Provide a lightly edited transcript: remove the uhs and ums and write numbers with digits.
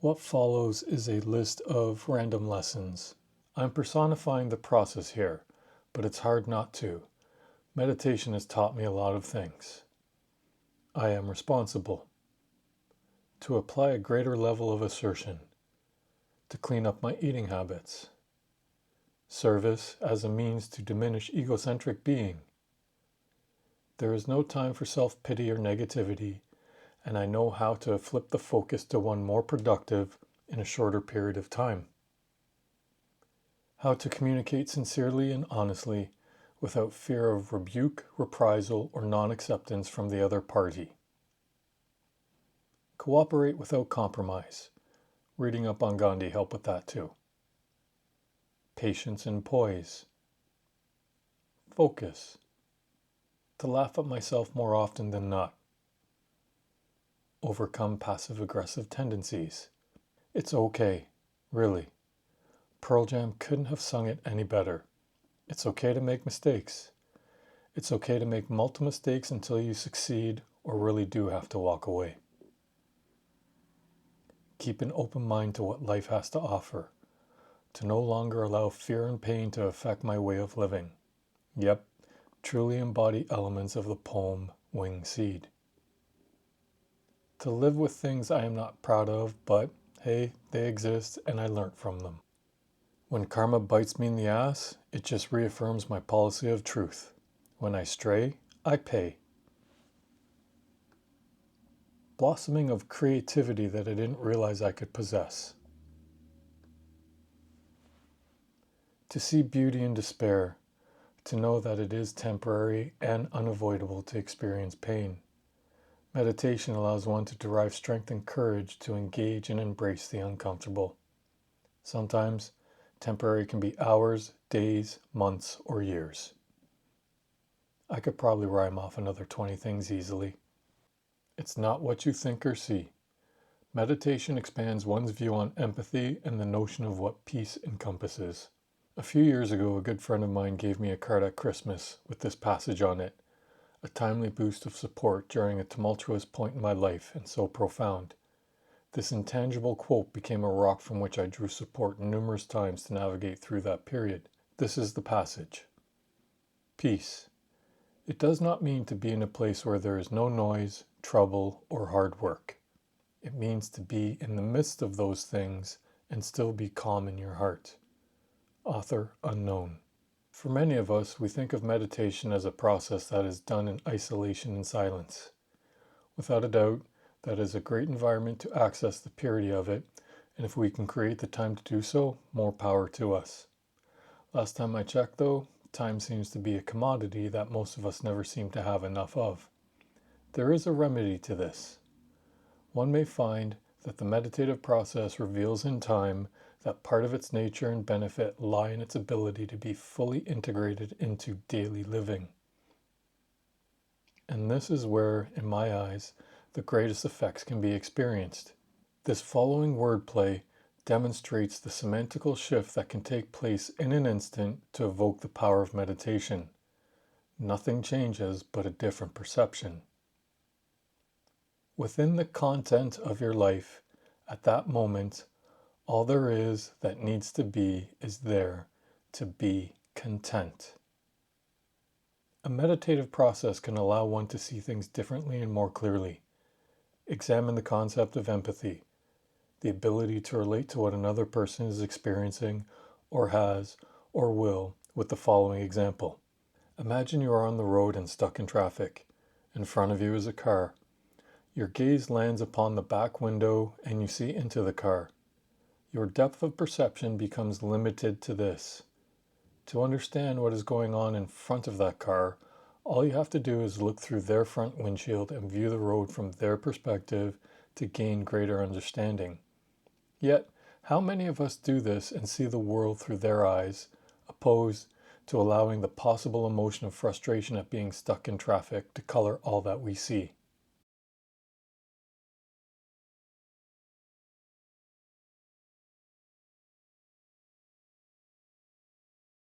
What follows is a list of random lessons. I'm personifying the process here, but it's hard not to. Meditation has taught me a lot of things. I am responsible. To apply a greater level of assertion. To clean up my eating habits. Service as a means to diminish egocentric being. There is no time for self-pity or negativity, and I know how to flip the focus to one more productive in a shorter period of time. How to communicate sincerely and honestly without fear of rebuke, reprisal, or non-acceptance from the other party. Cooperate without compromise. Reading up on Gandhi helped with that too. Patience and poise. Focus. To laugh at myself more often than not. Overcome passive-aggressive tendencies. It's okay, really. Pearl Jam couldn't have sung it any better. It's okay to make mistakes. It's okay to make multiple mistakes until you succeed or really do have to walk away. Keep an open mind to what life has to offer. To no longer allow fear and pain to affect my way of living. Yep, truly embody elements of the poem Wing Seed. To live with things I am not proud of, but hey, they exist and I learned from them. When karma bites me in the ass, it just reaffirms my policy of truth. When I stray, I pay. Blossoming of creativity that I didn't realize I could possess. To see beauty in despair, to know that it is temporary and unavoidable to experience pain. Meditation allows one to derive strength and courage to engage and embrace the uncomfortable. Sometimes, temporary can be hours, days, months, or years. I could probably rhyme off another 20 things easily. It's not what you think or see. Meditation expands one's view on empathy and the notion of what peace encompasses. A few years ago, a good friend of mine gave me a card at Christmas with this passage on it, a timely boost of support during a tumultuous point in my life and so profound. This intangible quote became a rock from which I drew support numerous times to navigate through that period. This is the passage. Peace. It does not mean to be in a place where there is no noise, trouble, or hard work. It means to be in the midst of those things and still be calm in your heart. Author unknown. For many of us, we think of meditation as a process that is done in isolation and silence. Without a doubt, that is a great environment to access the purity of it, and if we can create the time to do so, more power to us. Last time I checked though, time seems to be a commodity that most of us never seem to have enough of. There is a remedy to this. One may find that the meditative process reveals in time that part of its nature and benefit lie in its ability to be fully integrated into daily living. And this is where, in my eyes, the greatest effects can be experienced. This following wordplay demonstrates the semantical shift that can take place in an instant to evoke the power of meditation. Nothing changes but a different perception. Within the content of your life, at that moment, all there is that needs to be is there to be content. A meditative process can allow one to see things differently and more clearly. Examine the concept of empathy, the ability to relate to what another person is experiencing or has or will with the following example. Imagine you are on the road and stuck in traffic. In front of you is a car. Your gaze lands upon the back window and you see into the car. Your depth of perception becomes limited to this. To understand what is going on in front of that car, all you have to do is look through their front windshield and view the road from their perspective to gain greater understanding. Yet, how many of us do this and see the world through their eyes, opposed to allowing the possible emotion of frustration at being stuck in traffic to color all that we see?